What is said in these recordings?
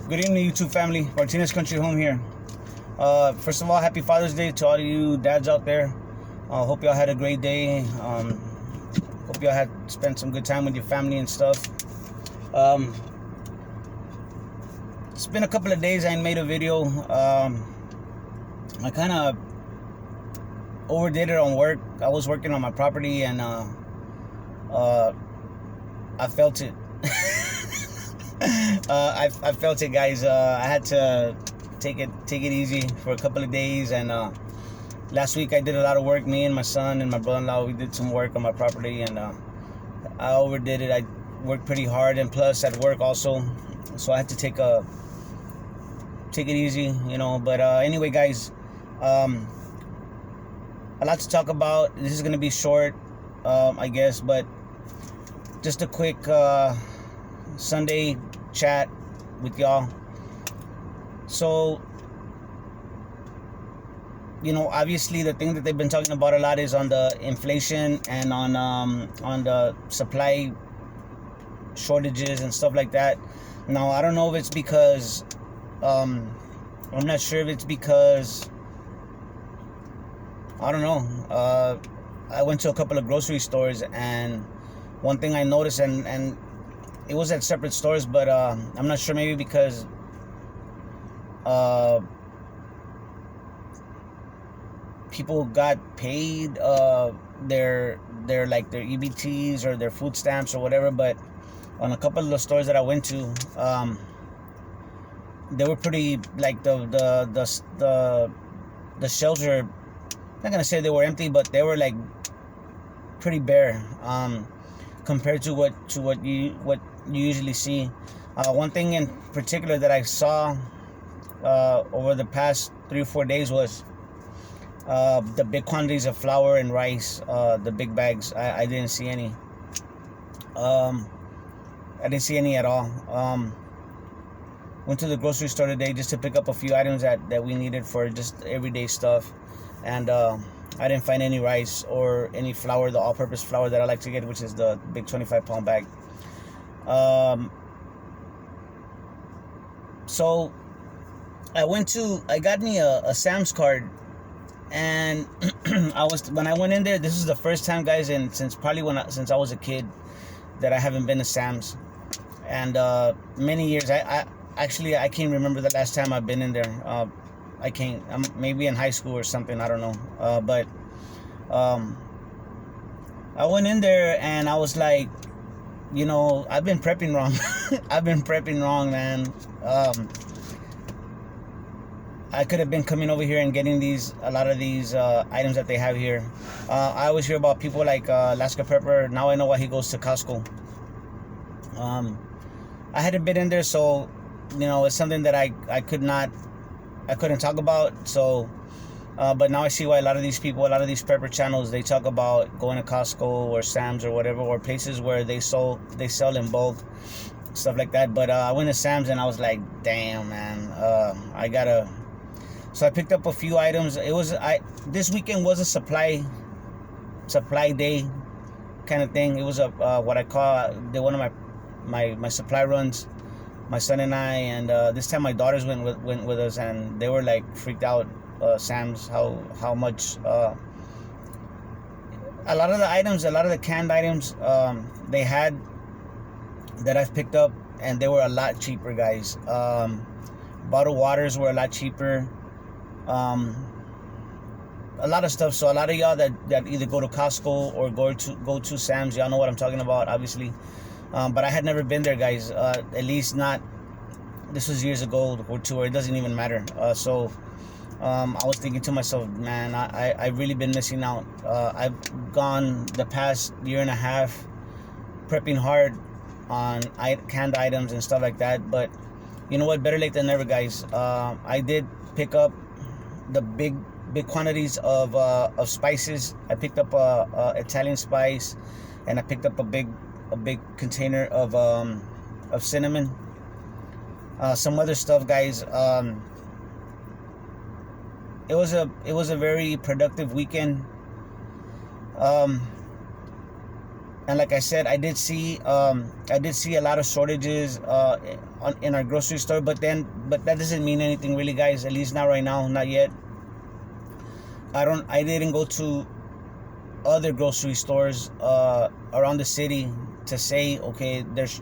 Good evening, YouTube family. Martinez Country Home here. First of all, happy Father's Day to all of you dads out there. Hope y'all had a great day. Hope y'all had spent some good time with your family and stuff. It's been a couple of days I ain't made a video. I kind of overdid it on work. I was working on my property and I felt it. I felt it, guys. I had to take it easy for a couple of days, and last week I did a lot of work. Me and my son and my brother-in-law, we did some work on my property, and I overdid it. I worked pretty hard, and plus at work also, so I had to take it easy, you know. But anyway, guys, a lot to talk about. This is gonna be short, I guess, but just a quick Sunday chat with y'all. So, you know, obviously the thing that they've been talking about a lot is on the inflation and on the supply shortages and stuff like that. Now, I don't know if it's because I'm not sure if it's because I don't know. I went to a couple of grocery stores, and one thing I noticed, and it was at separate stores, but I'm not sure, maybe because people got paid their EBTs or their food stamps or whatever. But on a couple of the stores that I went to, they were pretty, like, the shelves were, I'm not gonna say they were empty, but they were like pretty bare compared to what you usually see. One thing in particular that I saw over the past 3 or 4 days was the big quantities of flour and rice, the big bags. I didn't see any. I didn't see any at all. Went to the grocery store today just to pick up a few items that we needed for just everyday stuff, and I didn't find any rice or any flour, the all-purpose flour that I like to get, which is the big 25-pound bag. So I got me a Sam's card, and when I went in there, this is the first time, guys, and since I was a kid, that I haven't been to Sam's, and many years. I can't remember the last time I've been in there. I can't. Maybe in high school or something. I don't know. But I went in there and I was like, you know, I've been prepping wrong. I've been prepping wrong, man. I could have been coming over here and getting a lot of these items that they have here. I always hear about people like Alaska Pepper. Now I know why he goes to Costco. I hadn't been in there, so, you know, it's something that I couldn't talk about. So, but now I see why a lot of these prepper channels, they talk about going to Costco or Sam's or whatever, or places where they sell in bulk, stuff like that. But I went to Sam's and I was like, damn, man, so I picked up a few items. This weekend was a supply day kind of thing. It was what I call one of my supply runs. My son and I, and this time my daughters went with us, and they were like freaked out. Sam's, how much a lot of the canned items they had that I've picked up, and they were a lot cheaper, guys. Bottled waters were a lot cheaper. A lot of stuff. So a lot of y'all that either go to Costco or go to Sam's, y'all know what I'm talking about, obviously. But I had never been there, guys. At least not. This was years ago or two, or it doesn't even matter. So I was thinking to myself, man, I've really been missing out. I've gone the past year and a half prepping hard on canned items and stuff like that. But you know what? Better late than never, guys. I did pick up the big quantities of spices. I picked up Italian spice, and I picked up a big container of cinnamon. Some other stuff, guys. It was a very productive weekend. And like I said, I did see a lot of shortages in our grocery store, but that doesn't mean anything really, guys. At least not right now, not yet. I didn't go to other grocery stores around the city to say, okay, this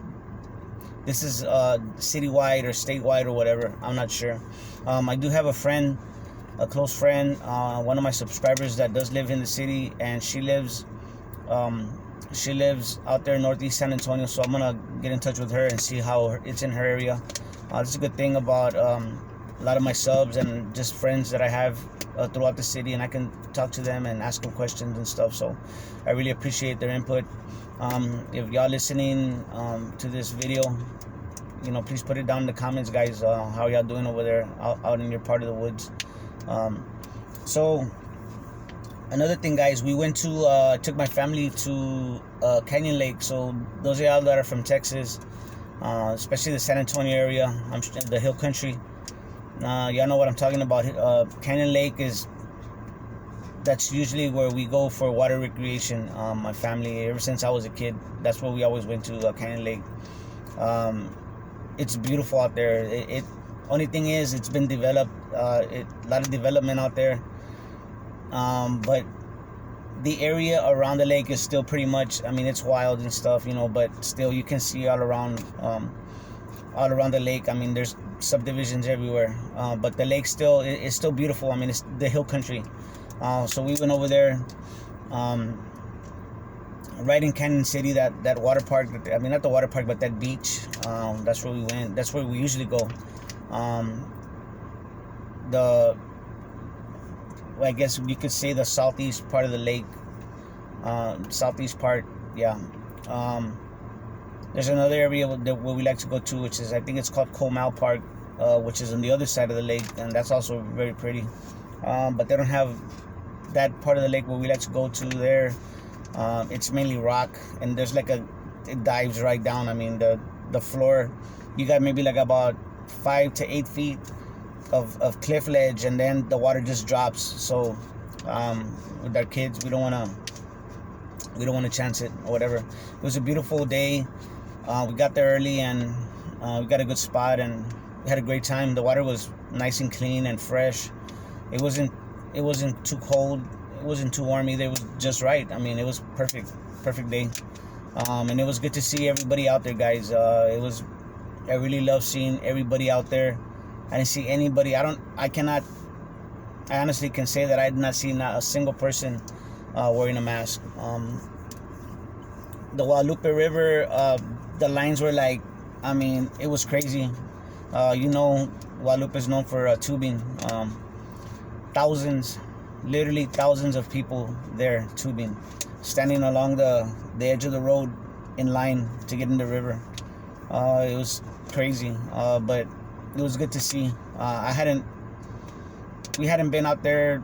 is citywide or statewide or whatever. I'm not sure. I do have a close friend, one of my subscribers that does live in the city, and she lives out there in Northeast San Antonio. So I'm gonna get in touch with her and see how it's in her area. This is a good thing about a lot of my subs and just friends that I have throughout the city, and I can talk to them and ask them questions and stuff. So I really appreciate their input. If y'all listening to this video, please put it down in the comments, guys. How y'all doing over there out in your part of the woods? So another thing, guys, we went to took my family to Canyon Lake. So those of y'all that are from Texas, especially the San Antonio area, the hill country, y'all know what I'm talking about. Canyon Lake that's usually where we go for water recreation. My family, ever since I was a kid, that's where we always went to, Canyon Lake. It's beautiful out there. It only thing is, it's been developed. A lot of development out there. But the area around the lake is still pretty much, it's wild and stuff, but still you can see all around the lake. There's subdivisions everywhere, but the lake is still beautiful. It's the hill country. So we went over there, right in Canyon City, that water park. Not the water park, but that beach. That's where we went. That's where we usually go. I guess you could say the southeast part of the lake. Southeast part, yeah. There's another area where we like to go to, which is, I think it's called Comal Park, which is on the other side of the lake, and that's also very pretty. But they don't have that part of the lake where we like to go to there. It's mainly rock, and there's it dives right down. The floor, you got maybe about 5 to 8 feet of cliff ledge, and then the water just drops. So with our kids, we don't want to chance it or whatever. It was a beautiful day. We got there early, and we got a good spot, and we had a great time. The water was nice and clean and fresh. It wasn't too cold. It wasn't too warm either. It was just right. It was perfect day. And it was good to see everybody out there, guys. I really love seeing everybody out there. I didn't see anybody. I honestly can say that I did not see not a single person wearing a mask. The Guadalupe River, the lines were it was crazy. Guadalupe is known for tubing. Literally thousands of people there tubing, standing along the edge of the road in line to get in the river. It was crazy, but it was good to see. We hadn't been out there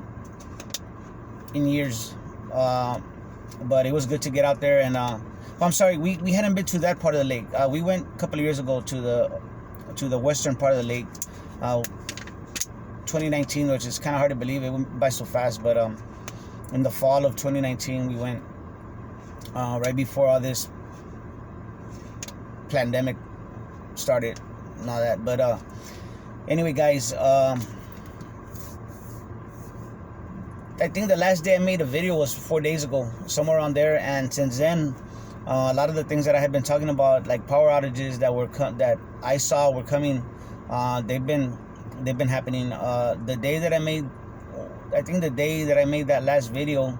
in years, but it was good to get out there. And I'm sorry, we hadn't been to that part of the lake. We went a couple of years ago to the western part of the lake, 2019, which is kind of hard to believe. It went by so fast, but in the fall of 2019 we went, right before all this pandemic started and all that. But anyway, guys, I think the last day I made a video was 4 days ago, somewhere around there. And since then, a lot of the things that I had been talking about, like power outages that I saw were coming, they've been happening. The day that I made that last video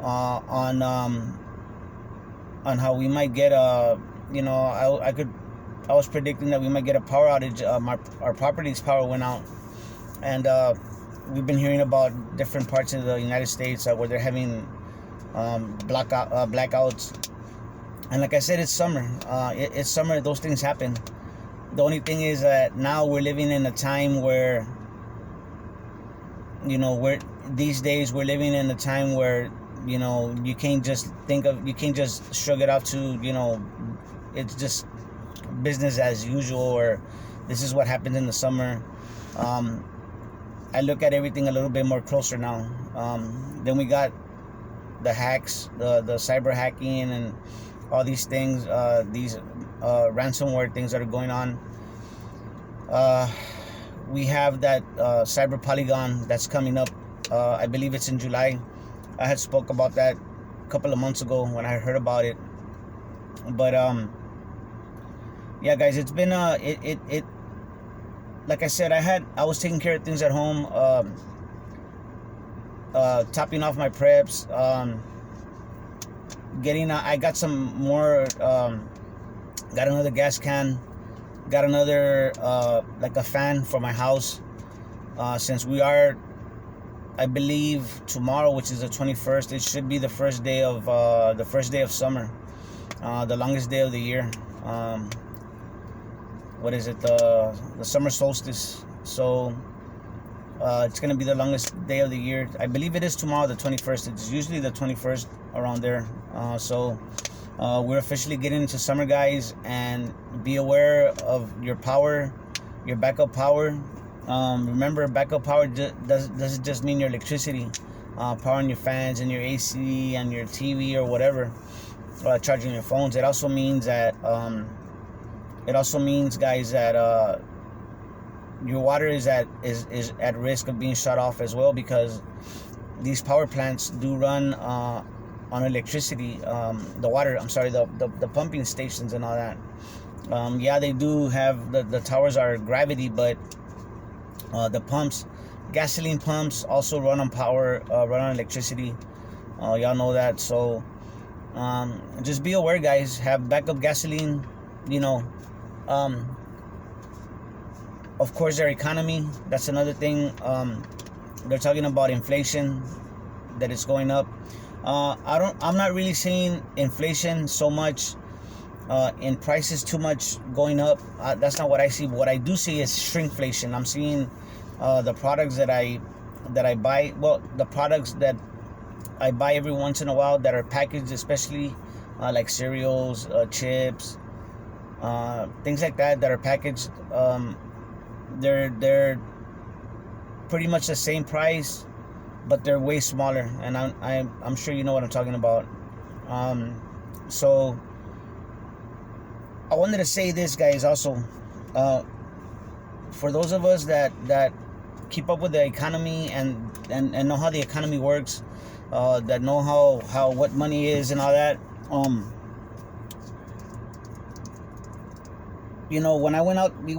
on how we might get I was predicting that we might get a power outage. Our property's power went out, and we've been hearing about different parts of the United States where they're having blackouts. And like I said, it's summer. It's summer. Those things happen. The only thing is that now we're living in a time where, these days we're living in a time where, you can't just shrug it off to, it's just business as usual, or this is what happens in the summer. I look at everything a little bit more closer now. Then we got the hacks, the cyber hacking, and all these things, these ransomware things that are going on. We have that cyber polygon that's coming up. I believe it's in July. I had spoke about that a couple of months ago when I heard about it. But yeah, guys, it's been it like I said, I was taking care of things at home, topping off my preps, I got some more, got another gas can, got another like a fan for my house, since we are, I believe tomorrow, which is the 21st, it should be the first day of summer, the longest day of the year. What is it, the summer solstice? So it's gonna be the longest day of the year. I believe it is tomorrow, the 21st. It's usually the 21st, around there. So we're officially getting into summer, guys, and be aware of your power, your backup power. Remember, backup power doesn't just mean your electricity, powering your fans and your AC and your TV or whatever, charging your phones. It also means that guys, that your water is at risk of being shut off as well, because these power plants do run on electricity. The pumping stations and all that. Yeah, they do have the towers are gravity, but the pumps, gasoline pumps, also run on power, run on electricity. Y'all know that. So just be aware, guys. Have backup gasoline. Of course, their economy, that's another thing. They're talking about inflation, that it's going up. I'm not really seeing inflation so much in prices too much going up. That's not what I see. What I do see is shrinkflation. I'm seeing the products that I buy, well, the products that I buy every once in a while that are packaged, especially like cereals, chips, things like that are packaged. They're pretty much the same price, but they're way smaller, and I'm sure you know what I'm talking about. So I wanted to say this, guys, also, for those of us that keep up with the economy and know how the economy works, that know how what money is and all that. When we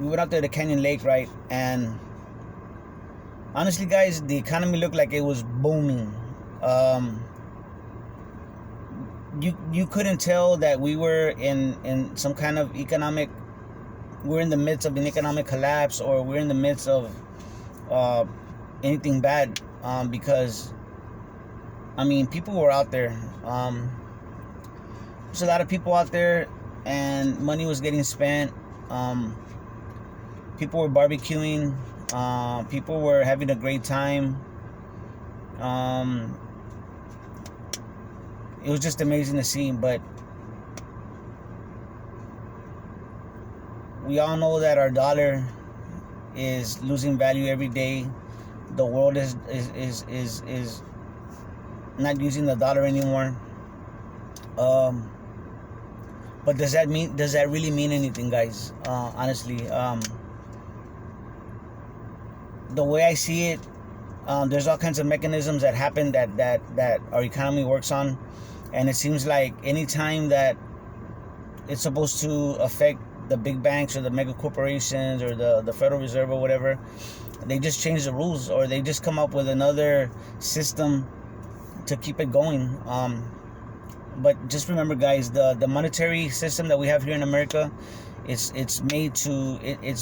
went out there to Canyon Lake, right? And honestly, guys, the economy looked like it was booming. You couldn't tell that we were in some kind of we're in the midst of an economic collapse, or we're in the midst of anything bad, because people were out there. There's a lot of people out there, and money was getting spent. People were barbecuing. People were having a great time. It was just amazing to see. But we all know that our dollar is losing value every day. The world is not using the dollar anymore. But does that really mean anything, guys? Honestly, the way I see it, there's all kinds of mechanisms that happen that our economy works on, and it seems like anytime that it's supposed to affect the big banks or the mega corporations or the Federal Reserve or whatever, they just change the rules, or they just come up with another system to keep it going. But just remember, guys, the monetary system that we have here in America, it's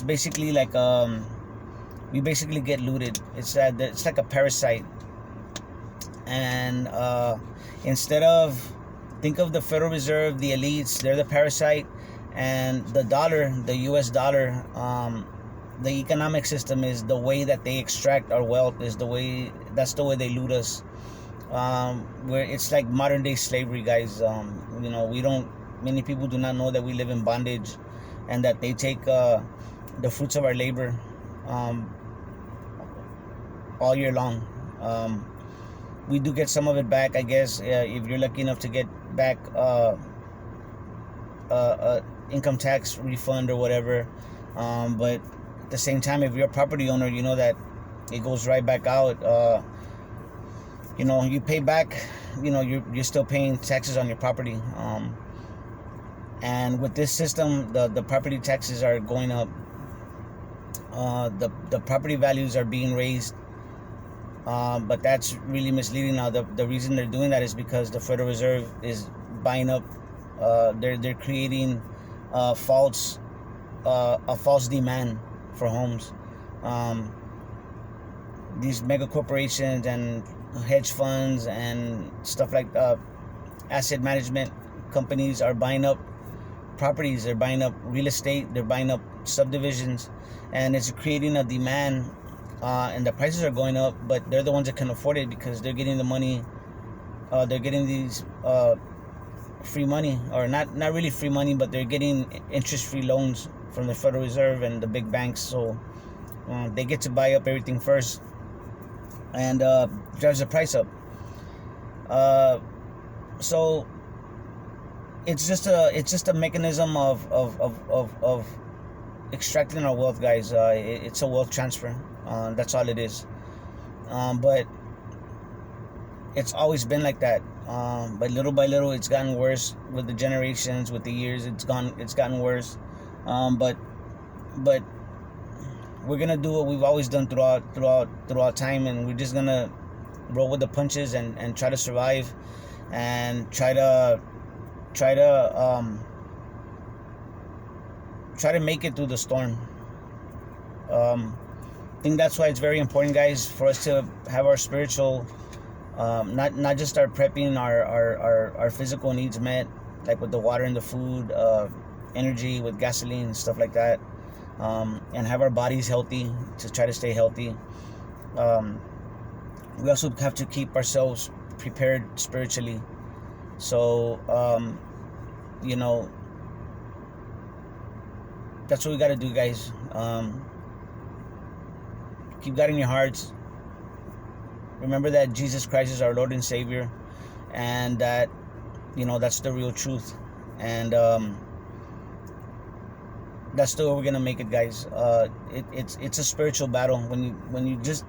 basically like we basically get looted. It's like a parasite, and think of the Federal Reserve, the elites, they're the parasite, and the dollar, the U.S. dollar, the economic system is the way that they extract our wealth. That's the way they loot us. Where it's like modern day slavery, guys. Many people do not know that we live in bondage, and that they take the fruits of our labor all year long. We do get some of it back, I guess, if you're lucky enough to get back income tax refund or whatever. But at the same time, if you're a property owner, you know that it goes right back out. You pay back. You're still paying taxes on your property. And with this system, the property taxes are going up. The property values are being raised. But that's really misleading. Now, the reason they're doing that is because the Federal Reserve is buying up. They're creating a false demand for homes. These mega corporations and hedge funds and stuff like asset management companies are buying up properties. They're buying up real estate. They're buying up subdivisions, and it's creating a demand. And the prices are going up, but they're the ones that can afford it because they're getting the money. They're getting these free money, or not really free money, but they're getting interest-free loans from the Federal Reserve and the big banks. So they get to buy up everything first, and drives the price up. So it's just a mechanism of extracting our wealth, guys. It's a wealth transfer. That's all it is. But it's always been like that. But little by little, it's gotten worse with the generations, with the years. It's gotten worse. But we're gonna do what we've always done throughout time, and we're just gonna roll with the punches and try to survive, and try to make it through the storm. I think that's why it's very important, guys, for us to have our spiritual, not just our prepping, our physical needs met, like with the water and the food, energy with gasoline and stuff like that, and have our bodies healthy to try to stay healthy. We also have to keep ourselves prepared spiritually. So, that's what we got to do, guys. Keep God in your hearts. Remember that Jesus Christ is our Lord and Savior, and that that's the real truth, and that's the way we're gonna make it, guys. It's a spiritual battle. When you just,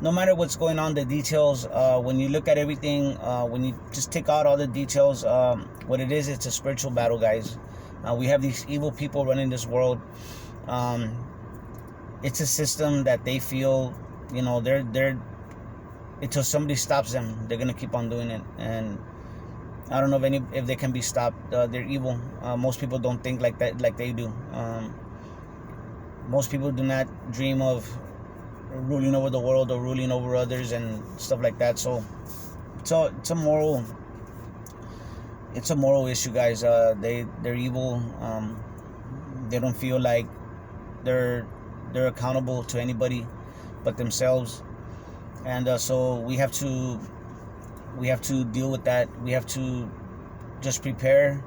no matter what's going on, the details, when you look at everything, when you just take out all the details, what it is, it's a spiritual battle, guys. We have these evil people running this world. It's a system that they feel, they're until somebody stops them, they're gonna keep on doing it. And I don't know if they can be stopped. They're evil. Most people don't think like that, like they do. Most people do not dream of ruling over the world or ruling over others and stuff like that. So it's a moral issue, guys. They're evil. They don't feel like they're accountable to anybody but themselves, and so we have to deal with that. We have to just prepare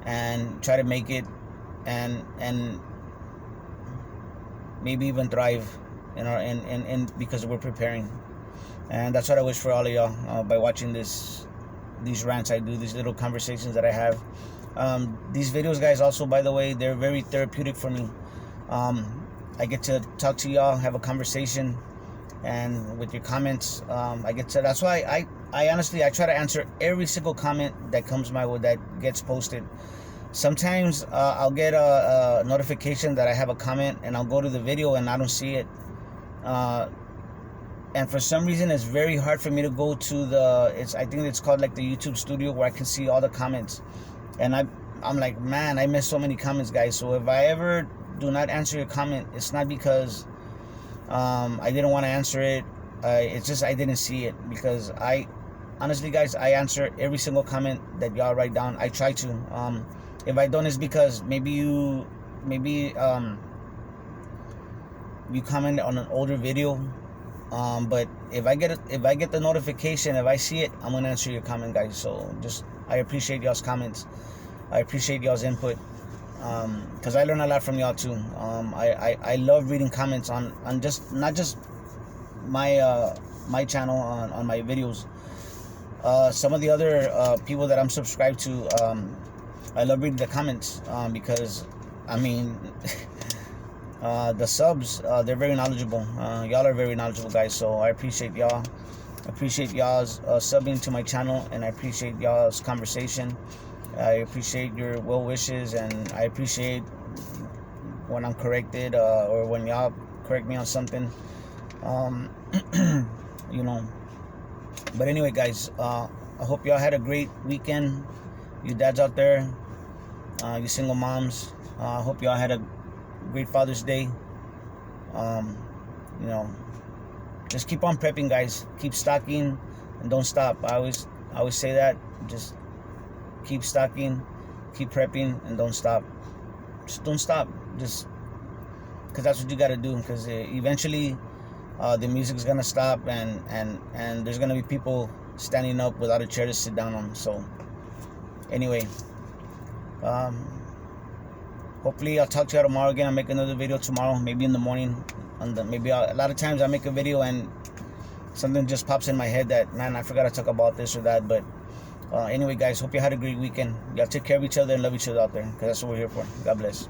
and try to make it, and maybe even thrive in our and because we're preparing. And that's what I wish for all of y'all by watching these rants I do, these little conversations that I have. These videos, guys, also, by the way, they're very therapeutic for me. I get to talk to y'all, have a conversation, and with your comments, that's why I honestly, I try to answer every single comment that comes my way, that gets posted. Sometimes I'll get a notification that I have a comment, and I'll go to the video and I don't see it. And for some reason, it's very hard for me to go to I think it's called like the YouTube studio, where I can see all the comments. And I'm like, man, I miss so many comments, guys. So if I ever do not answer your comment, it's not because I didn't want to answer it. It's just I didn't see it, because honestly, guys, I answer every single comment that y'all write down. I try to. If I don't, it's because maybe you comment on an older video. But if I get the notification, if I see it, I'm gonna answer your comment, guys. So I appreciate y'all's comments. I appreciate y'all's input, because I learn a lot from y'all too. I love reading comments on just not just my channel on my videos. Some of the other people that I'm subscribed to, I love reading the comments, because I mean the subs, they're very knowledgeable. Y'all are very knowledgeable guys, so I appreciate y'all. I appreciate y'all's subbing to my channel, and I appreciate y'all's conversation. I appreciate your well wishes, and I appreciate when I'm corrected, or when y'all correct me on something. You know. But anyway, guys, I hope y'all had a great weekend. You dads out there, you single moms, I hope y'all had a great Father's Day. You know, just keep on prepping, guys. Keep stocking and don't stop. I always say that. Just keep stocking, keep prepping, and don't stop. Just don't stop. Just because that's what you got to do. Because eventually, the music's gonna stop, and there's gonna be people standing up without a chair to sit down on. So, anyway, hopefully I'll talk to you tomorrow again. I'll make another video tomorrow, maybe in the morning. A lot of times I make a video and something just pops in my head that, man, I forgot to talk about this or that. But anyway, guys, hope you had a great weekend. Y'all take care of each other and love each other out there, because that's what we're here for. God bless.